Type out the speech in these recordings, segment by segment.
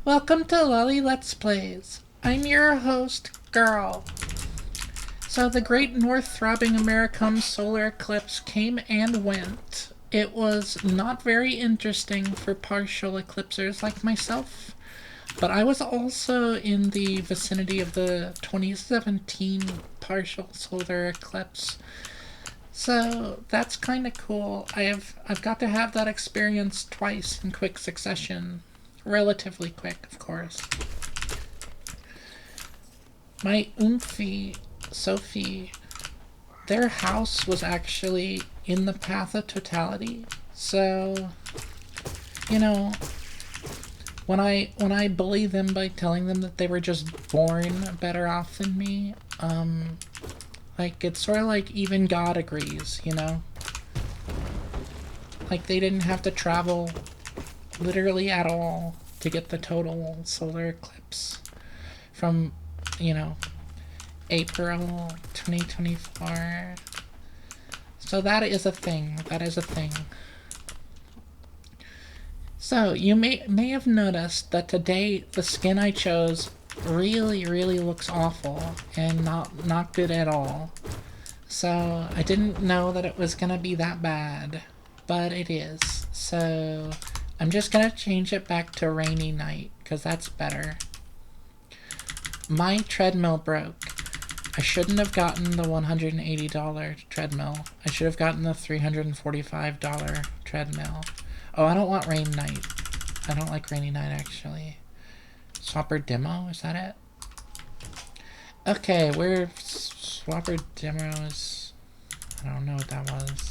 Welcome to Loli Let's Plays. I'm your host, Girl. So the Great North Throbbing American solar eclipse came and went. It was not very interesting for partial eclipsers like myself, but I was also in the vicinity of the 2017 partial solar eclipse. So that's kind of cool. I've got to have that experience twice in quick succession. Relatively quick, of course. My oomphy, Sophie, their house was actually in the path of totality. So, you know, when I bully them by telling them that they were just born better off than me, like it's sort of like even God agrees, you know? Like they didn't have to travel literally at all to get the total solar eclipse from, April 2024. So that is a thing. That is a thing. So you may have noticed that today the skin I chose really looks awful and not good at all. So I didn't know that it was gonna be that bad, but it is. So I'm just gonna change it back to rainy night because that's better. My treadmill broke. I shouldn't have gotten the $180 treadmill. I should have gotten the $345 treadmill. Oh, I don't want rain night. I don't like rainy night, actually. Swapper demo, is that it? Okay, where Swapper demo is... I don't know what that was.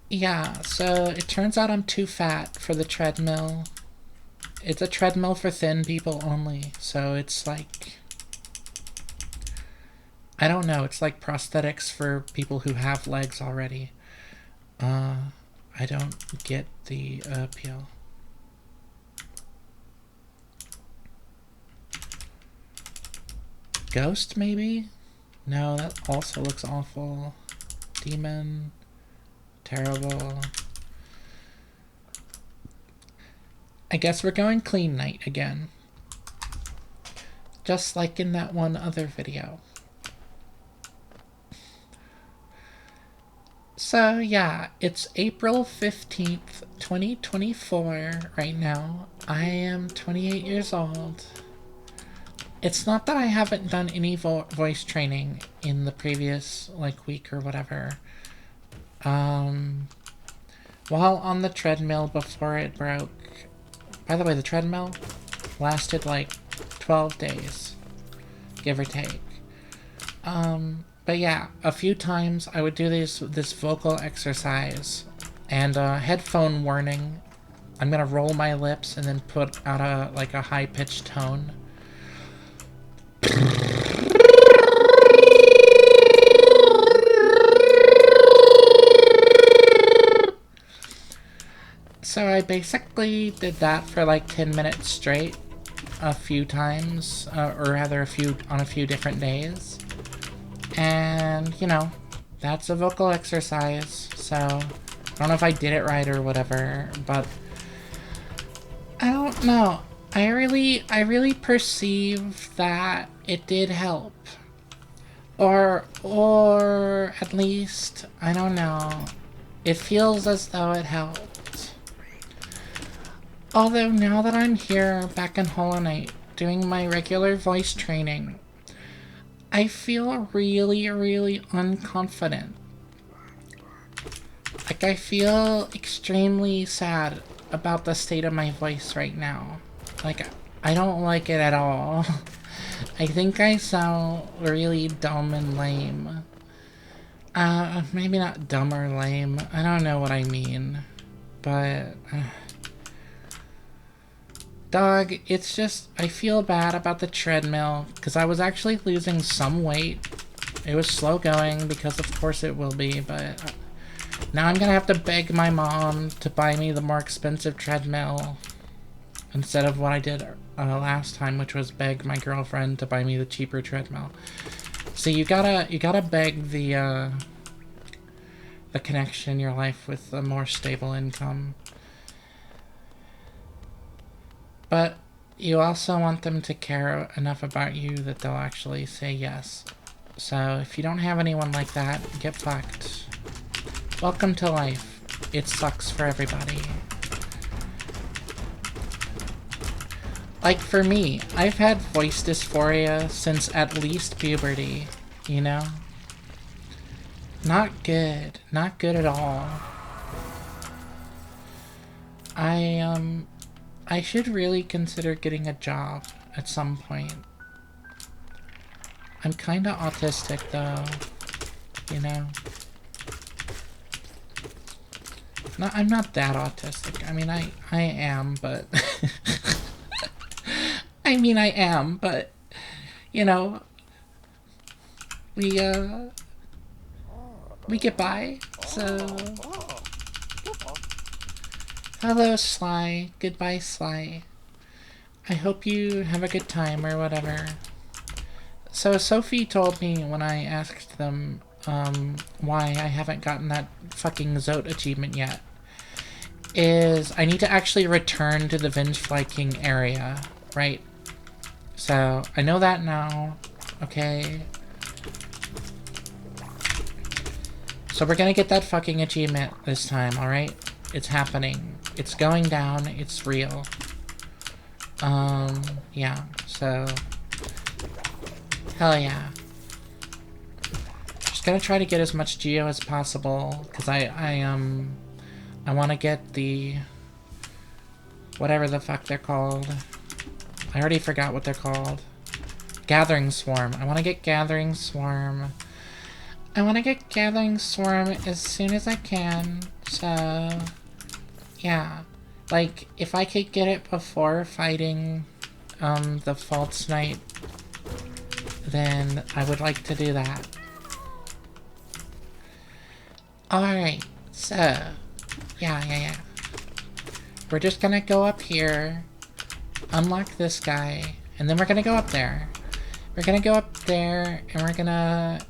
Yeah, so it turns out I'm too fat for the treadmill. It's a treadmill for thin people only, so it's like... I don't know, it's like prosthetics for people who have legs already. I don't get the appeal. Ghost, maybe? No, that also looks awful. Demon. Terrible. I guess we're going clean night again. Just like in that one other video. So yeah, it's April 15th, 2024 right now. I am 28 years old. It's not that I haven't done any voice training in the previous week or whatever. While on the treadmill before it broke. By the way, the treadmill lasted 12 days, give or take. But yeah, a few times I would do this vocal exercise, and headphone warning. I'm gonna roll my lips and then put out a high pitched tone. So I basically did that for 10 minutes straight, a few times, or rather on a few different days. And, that's a vocal exercise, so I don't know if I did it right or whatever, but I don't know. I really perceive that it did help. Or at least, I don't know. It feels as though it helped. Although now that I'm here back in Hollow Knight doing my regular voice training, I feel really unconfident. I feel extremely sad about the state of my voice right now. I don't like it at all. I think I sound really dumb and lame. Maybe not dumb or lame. I don't know what I mean. But... Dog, it's just, I feel bad about the treadmill, because I was actually losing some weight. It was slow going, because of course it will be, but now I'm gonna have to beg my mom to buy me the more expensive treadmill, instead of what I did last time, which was beg my girlfriend to buy me the cheaper treadmill. So you gotta beg the connection in your life with a more stable income. But you also want them to care enough about you that they'll actually say yes. So if you don't have anyone like that, get fucked. Welcome to life. It sucks for everybody. Like for me, I've had voice dysphoria since at least puberty, you know? Not good. Not good at all. I should really consider getting a job at some point. I'm kinda autistic though, you know? No, I'm not that autistic. I mean, I am, but... I mean, I am, but... You know... We get by, so... Hello, Sly. Goodbye, Sly. I hope you have a good time or whatever. So Sophie told me when I asked them why I haven't gotten that fucking Zote achievement yet, is I need to actually return to the Vengefly area, right? So I know that now, okay? So we're gonna get that fucking achievement this time, alright? It's happening. It's going down. It's real. Yeah, so... Hell yeah. Just gonna try to get as much Geo as possible, because I want to get the... whatever the fuck they're called. I already forgot what they're called. Gathering Swarm. I want to get Gathering Swarm. I want to get Gathering Swarm as soon as I can, so... Yeah. Like, if I could get it before fighting, the False Knight, then I would like to do that. Alright, so... Yeah. We're just gonna go up here, unlock this guy, and then we're gonna go up there. We're gonna go up there, and we're gonna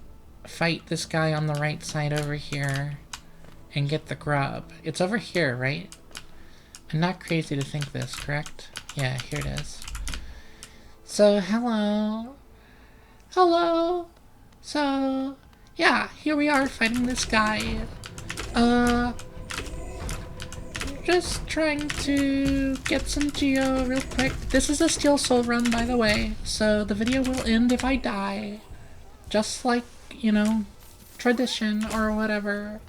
fight this guy on the right side over here, and get the grub. It's over here, right? I'm not crazy to think this, correct? Yeah, here it is. So, hello. Hello. So, yeah, here we are fighting this guy. Just trying to get some Geo real quick. This is a Steel Soul run, by the way, so the video will end if I die. Just like, you know, tradition or whatever.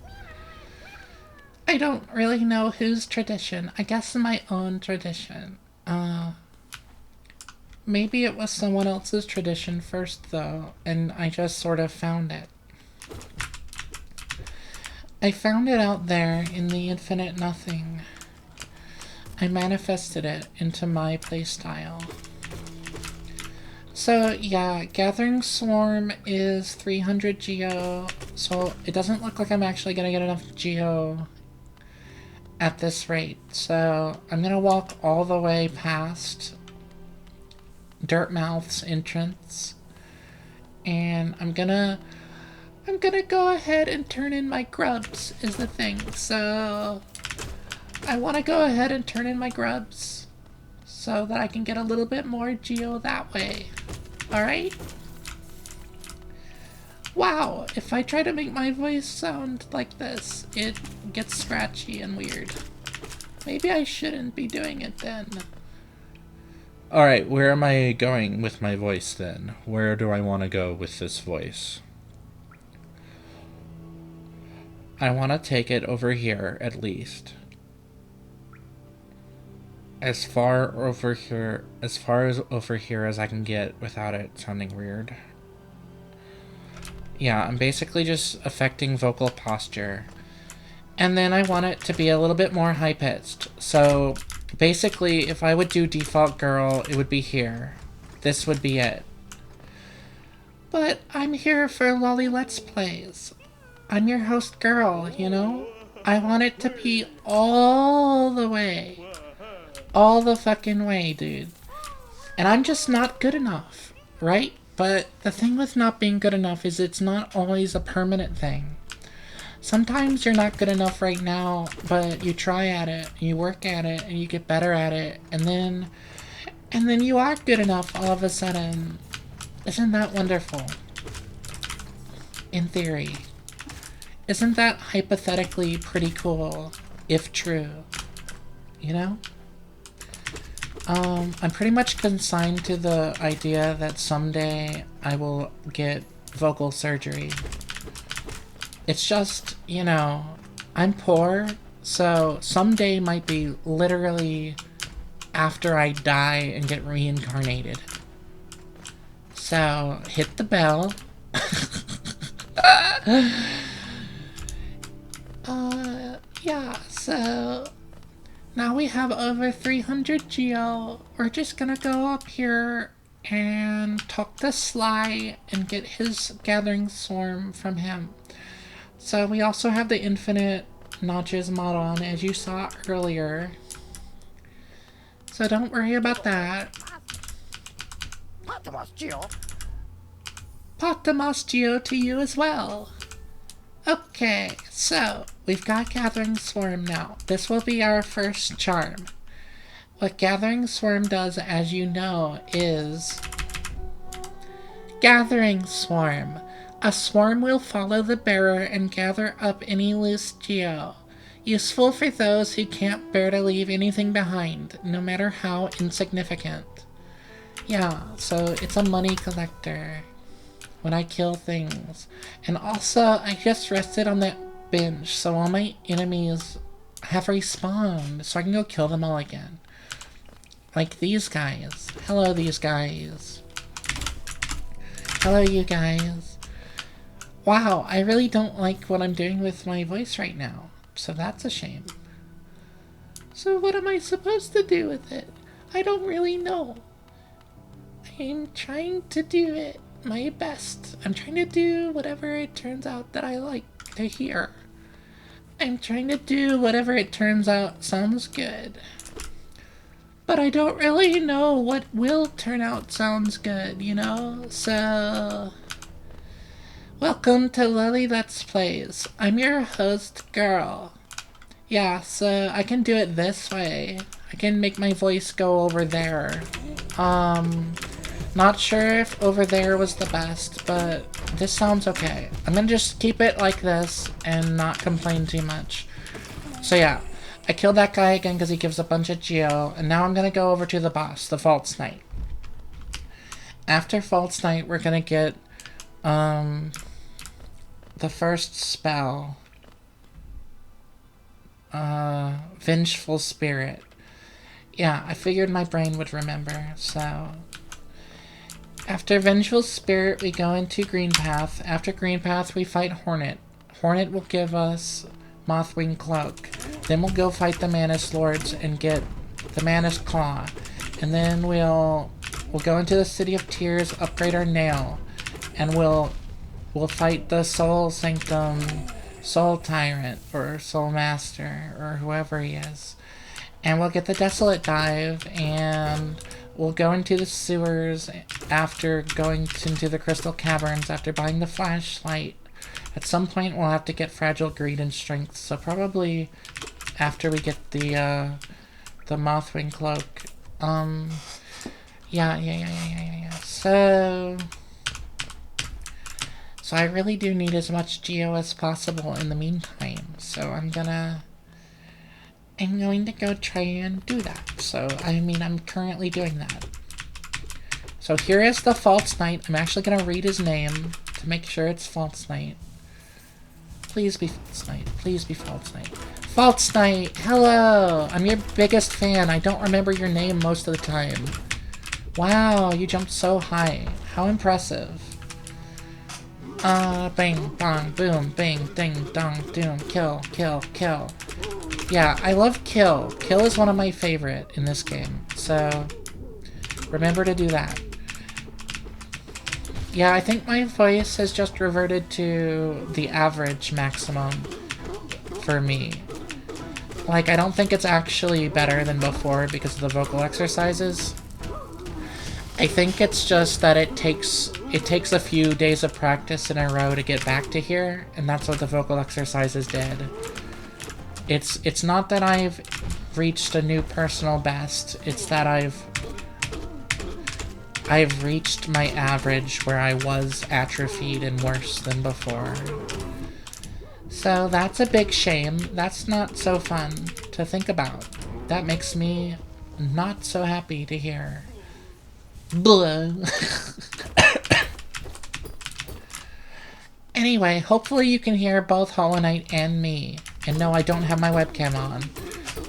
I don't really know whose tradition. I guess my own tradition. Maybe it was someone else's tradition first, though, and I just sort of found it. I found it out there in the infinite nothing. I manifested it into my playstyle. So, yeah, Gathering Swarm is 300 Geo, so it doesn't look like I'm actually gonna get enough Geo at this rate. So, I'm gonna walk all the way past Dirtmouth's entrance, and I'm gonna go ahead and turn in my grubs, is the thing. So I want to go ahead and turn in my grubs so that I can get a little bit more Geo that way. Alright? Wow, if I try to make my voice sound like this, it gets scratchy and weird. Maybe I shouldn't be doing it then. Alright, where am I going with my voice then? Where do I want to go with this voice? I want to take it over here, at least. As far over here as I can get without it sounding weird. Yeah, I'm basically just affecting vocal posture. And then I want it to be a little bit more high-pitched. So, basically, if I would do default girl, it would be here. This would be it. But I'm here for Loli Let's Plays. I'm your host girl, you know? I want it to be all the way. All the fucking way, dude. And I'm just not good enough, right? But the thing with not being good enough is it's not always a permanent thing. Sometimes you're not good enough right now, but you try at it, you work at it, and you get better at it, and then And then you are good enough all of a sudden. Isn't that wonderful? In theory. Isn't that hypothetically pretty cool, if true? You know? I'm pretty much consigned to the idea that someday I will get vocal surgery. It's just, you know, I'm poor, so someday might be literally after I die and get reincarnated. So, hit the bell. Yeah, so now we have over 300 geo. We're just gonna go up here and talk to Sly and get his gathering swarm from him. So we also have the infinite notches mod on, as you saw earlier. So don't worry about that. Potamos Geo to you as well. Okay, so we've got Gathering Swarm now. This will be our first charm. What Gathering Swarm does, as you know, is Gathering Swarm. A swarm will follow the bearer and gather up any loose geo. Useful for those who can't bear to leave anything behind, no matter how insignificant. Yeah, so it's a money collector when I kill things. And also, I just rested on that bench, so all my enemies have respawned, so I can go kill them all again. Like these guys. Hello, these guys. Hello, you guys. Wow, I really don't like what I'm doing with my voice right now, so that's a shame. So what am I supposed to do with it? I don't really know. I'm trying to do it my best. I'm trying to do whatever it turns out that I like to hear. I'm trying to do whatever it turns out sounds good. But I don't really know what will turn out sounds good, you know? So welcome to Loli Let's Plays. I'm your host, Girl. Yeah, so I can do it this way. I can make my voice go over there. Not sure if over there was the best, but this sounds okay. I'm gonna just keep it like this and not complain too much. So yeah, I killed that guy again because he gives a bunch of geo, and now I'm gonna go over to the boss, the False Knight. After False Knight, we're gonna get, the first spell. Vengeful Spirit. Yeah, I figured my brain would remember, so after Vengeful Spirit, we go into Green Path. After Green Path, we fight Hornet. Hornet will give us Mothwing Cloak. Then we'll go fight the Manus Lords and get the Manus Claw. And then we'll go into the City of Tears, upgrade our Nail. And we'll fight the Soul Sanctum, Soul Tyrant, or Soul Master, or whoever he is. And we'll get the Desolate Dive, and we'll go into the sewers after going into the Crystal Caverns, after buying the flashlight. At some point, we'll have to get Fragile Greed and Strength, so probably after we get the Mothwing Cloak. Yeah. So I really do need as much geo as possible in the meantime, so I'm going to go try and do that. So, I mean, I'm currently doing that. So here is the False Knight. I'm actually going to read his name to make sure it's False Knight. Please be False Knight. Please be False Knight. False Knight! Hello! I'm your biggest fan. I don't remember your name most of the time. Wow, you jumped so high. How impressive. Bang, bong, boom, bang, ding, dong, doom, kill, kill, kill. Yeah, I love kill. Kill is one of my favorite in this game, so remember to do that. Yeah, I think my voice has just reverted to the average maximum for me. Like, I don't think it's actually better than before because of the vocal exercises. I think it's just that it takes a few days of practice in a row to get back to here, and that's what the vocal exercises did. It's not that I've reached a new personal best, it's that I've I've reached my average where I was atrophied and worse than before. So that's a big shame. That's not so fun to think about. That makes me not so happy to hear. Blah. Anyway, hopefully you can hear both Hollow Knight and me. And no, I don't have my webcam on.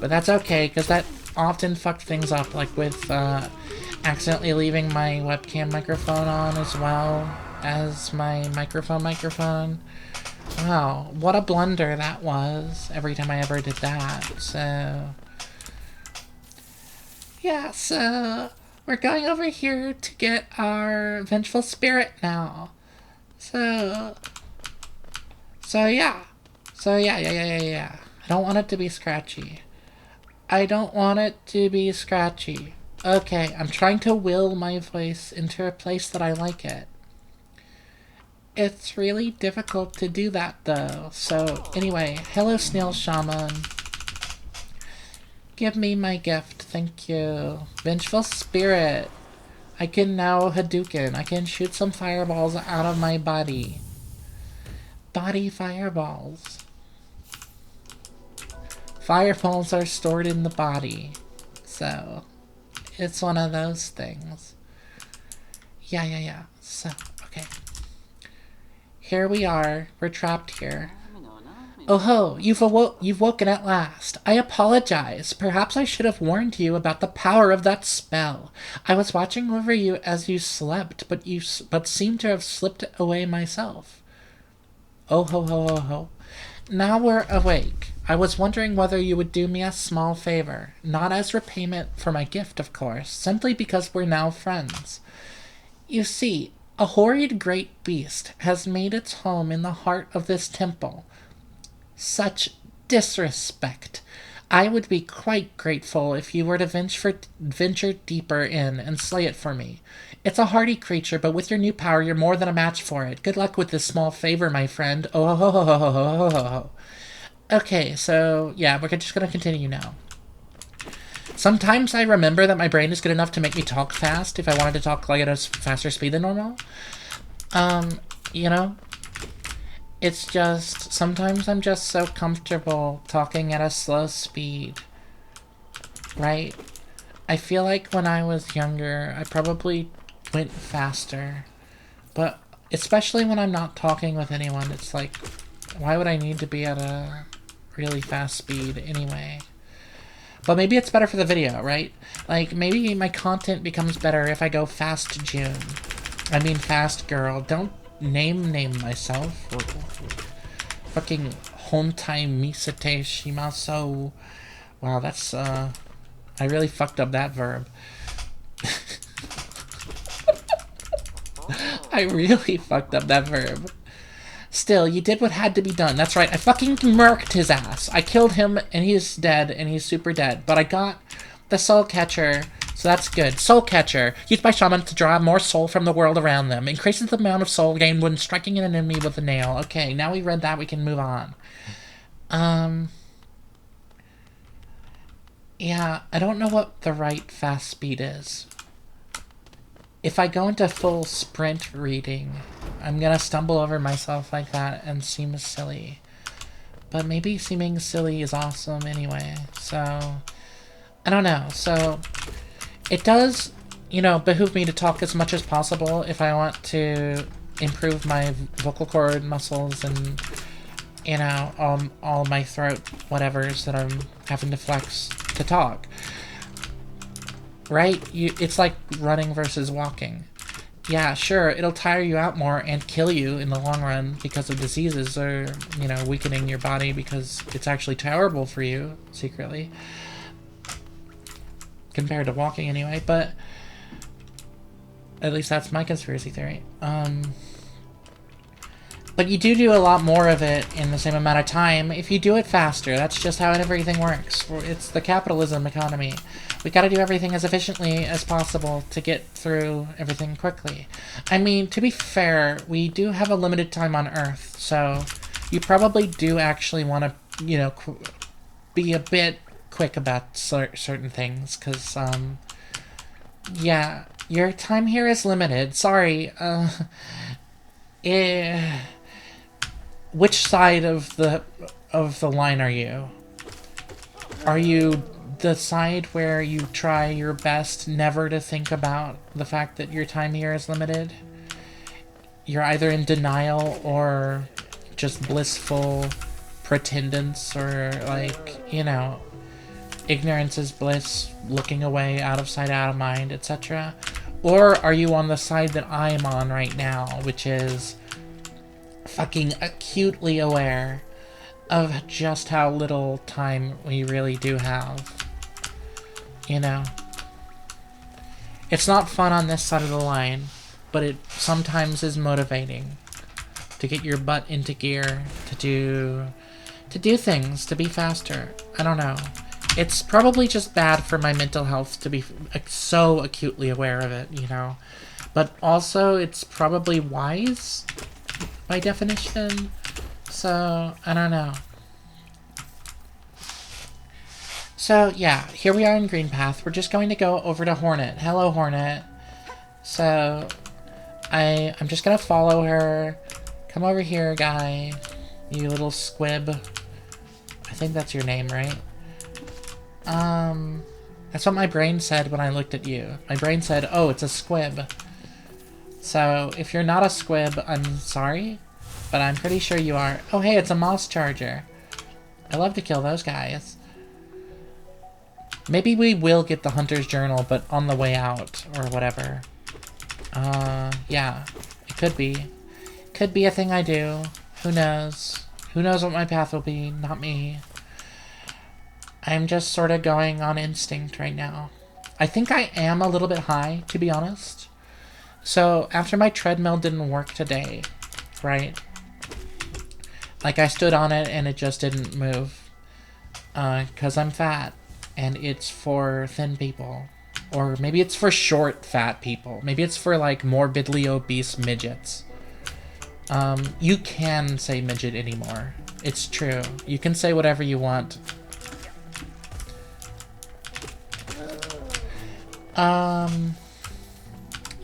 But that's okay, because that often fucked things up, like with accidentally leaving my webcam microphone on as well as my microphone. Wow, what a blunder that was every time I ever did that. So yeah, so we're going over here to get our Vengeful Spirit now. So yeah. I don't want it to be scratchy. Okay, I'm trying to will my voice into a place that I like it. It's really difficult to do that, though. So, anyway, hello, Snail Shaman. Give me my gift, thank you. Vengeful Spirit. I can now Hadouken. I can shoot some fireballs out of my body. Body fireballs. Fireballs are stored in the body. So, it's one of those things. Yeah. So, okay. Here we are. We're trapped here. Oh ho, you've woken at last. I apologize. Perhaps I should have warned you about the power of that spell. I was watching over you as you slept, but seemed to have slipped away myself. Oh ho. Now we're awake. I was wondering whether you would do me a small favor. Not as repayment for my gift, of course, simply because we're now friends. You see, a horrid great beast has made its home in the heart of this temple. Such disrespect. I would be quite grateful if you were to venture deeper in and slay it for me. It's a hardy creature, but with your new power, you're more than a match for it. Good luck with this small favor, my friend. Oh ho ho ho ho ho ho ho. Okay, so yeah, we're just gonna continue now. Sometimes I remember that my brain is good enough to make me talk fast if I wanted to talk like at a faster speed than normal. You know? It's just, sometimes I'm just so comfortable talking at a slow speed. Right? I feel like when I was younger, I probably went faster. But especially when I'm not talking with anyone, it's like, why would I need to be at a really fast speed anyway? But maybe it's better for the video, right? Like, maybe my content becomes better if I go fast June. I mean fast girl. Don't name myself. Fucking Hontai Misate Shimaso. Wow, that's, I really fucked up that verb. I really fucked up that verb. Still, you did what had to be done. That's right, I fucking murked his ass. I killed him, and he's dead, and he's super dead. But I got the soul catcher, so that's good. Soul catcher. Used by shaman to draw more soul from the world around them. Increases the amount of soul gained when striking an enemy with a nail. Okay, now we read that, we can move on. Yeah, I don't know what the right fast speed is. If I go into full sprint reading, I'm gonna stumble over myself like that and seem silly. But maybe seeming silly is awesome anyway, so I don't know. So it does, you know, behoove me to talk as much as possible if I want to improve my vocal cord muscles and, you know, all my throat whatevers that I'm having to flex to talk. Right? It's like running versus walking. Yeah, sure, it'll tire you out more and kill you in the long run because of diseases or, you know, weakening your body because it's actually terrible for you, secretly. Compared to walking anyway, but at least that's my conspiracy theory. But you do a lot more of it in the same amount of time if you do it faster. That's just how everything works. It's the capitalism economy. We gotta do everything as efficiently as possible to get through everything quickly. I mean, to be fair, we do have a limited time on Earth, so you probably do actually want to, you know, be a bit quick about certain things, because, Yeah, your time here is limited. Sorry. Eh, which side of the line are you? Are you the side where you try your best never to think about the fact that your time here is limited? You're either in denial or just blissful pretendance, or like, you know, ignorance is bliss, looking away, out of sight, out of mind, etc. Or are you on the side that I'm on right now, which is fucking acutely aware of just how little time we really do have? You know? It's not fun on this side of the line, but it sometimes is motivating to get your butt into gear, to do things, to be faster. I don't know. It's probably just bad for my mental health to be so acutely aware of it, you know? But also, it's probably wise, by definition. So, I don't know. So, yeah, here we are in Green Path. We're just going to go over to Hornet. Hello, Hornet. So, I'm just gonna follow her. Come over here, guy. You little squib. I think that's your name, right? That's what my brain said when I looked at you. My brain said, oh, it's a squib. So, if you're not a squib, I'm sorry, but I'm pretty sure you are. Oh, hey, it's a moss charger. I love to kill those guys. Maybe we will get the Hunter's Journal, but on the way out, or whatever. Yeah, it could be. Could be a thing I do. Who knows? Who knows what my path will be? Not me. I'm just sort of going on instinct right now. I think I am a little bit high, to be honest. So, after my treadmill didn't work today, right? Like, I stood on it and it just didn't move. 'Cause I'm fat. And it's for thin people. Or maybe it's for short, fat people. Maybe it's for, like, morbidly obese midgets. You can say midget anymore. It's true. You can say whatever you want.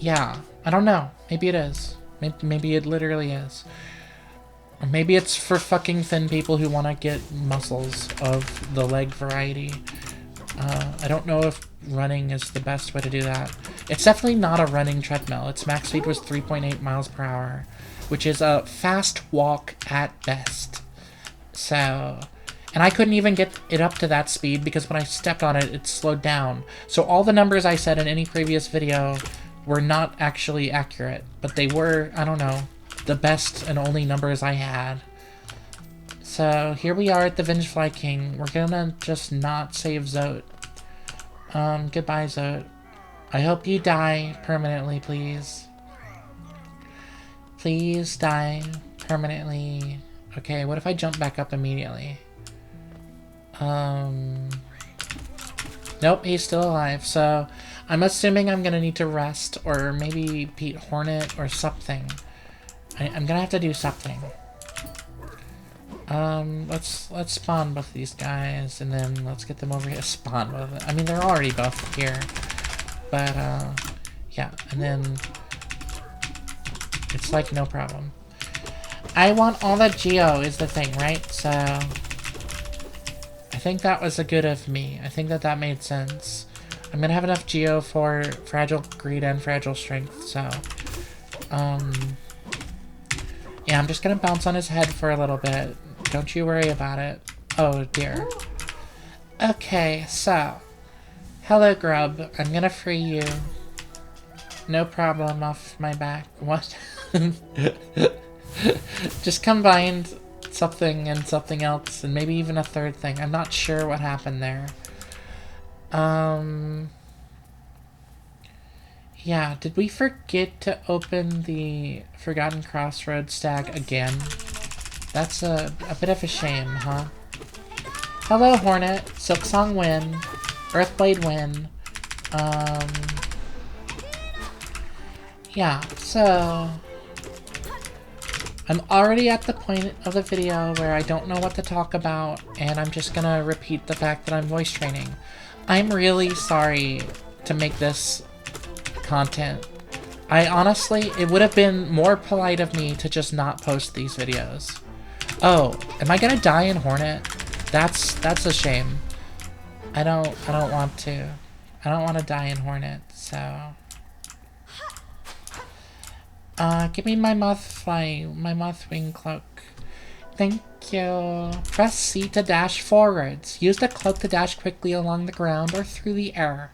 Yeah. I don't know. Maybe it is. Maybe it literally is. Or maybe it's for fucking thin people who want to get muscles of the leg variety. I don't know if running is the best way to do that. It's definitely not a running treadmill. Its max speed was 3.8 miles per hour, which is a fast walk at best. So, and I couldn't even get it up to that speed because when I stepped on it, it slowed down. So all the numbers I said in any previous video were not actually accurate, but they were, I don't know, the best and only numbers I had. So here we are at the Vengefly King. We're gonna just not save Zote. Goodbye, Zote. I hope you die permanently, please. Please die permanently. Okay, what if I jump back up immediately? Nope, he's still alive, so I'm assuming I'm gonna need to rest, or maybe beat Hornet or something. I'm gonna have to do something. Let's spawn both of these guys, and then let's get them over here. Spawn both of them. I mean, they're already both here. But, yeah, and then it's like no problem. I want all that geo is the thing, right? So, I think that was a good of me. I think that made sense. I'm gonna have enough geo for Fragile Greed and Fragile Strength, so, yeah, I'm just gonna bounce on his head for a little bit. Don't you worry about it. Oh, dear. Okay, so. Hello, Grub. I'm gonna free you. No problem, off my back. What? Just combined something and something else, and maybe even a third thing. I'm not sure what happened there. Yeah, did we forget to open the Forgotten Crossroads stag again? That's a bit of a shame, huh? Hello, Hornet. Silksong win. Earthblade win. Yeah, so I'm already at the point of the video where I don't know what to talk about, and I'm just gonna repeat the fact that I'm voice training. I'm really sorry to make this content. I honestly, it would have been more polite of me to just not post these videos. Oh, am I gonna die in Hornet? That's a shame. I don't want to. I don't want to die in Hornet, so... give me my moth wing cloak. Thank you. Press C to dash forwards. Use the cloak to dash quickly along the ground or through the air.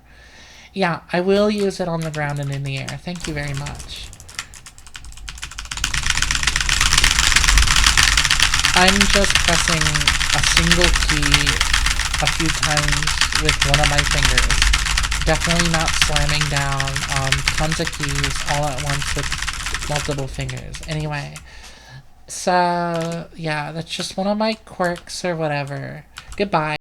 Yeah, I will use it on the ground and in the air. Thank you very much. I'm just pressing a single key a few times with one of my fingers. Definitely not slamming down tons of keys all at once with multiple fingers. Anyway, so yeah, that's just one of my quirks or whatever. Goodbye.